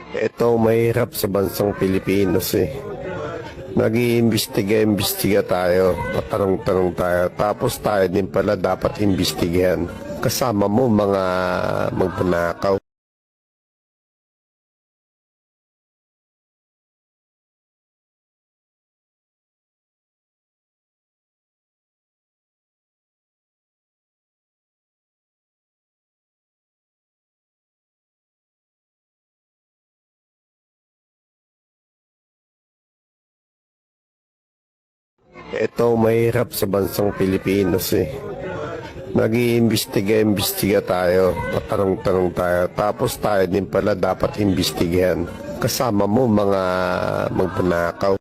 Ito mahirap sa bansang Pilipinas eh. Nag-iimbestiga tayo, patanong-tanong tayo, tapos tayo din pala dapat imbestigahan. Kasama mo mga magpanakaw. Ito mahirap sa bansang Pilipinas eh. Nag-iimbestiga tayo, patanong-tanong tayo, tapos tayo din pala dapat imbestigahan. Kasama mo mga magpanakaw.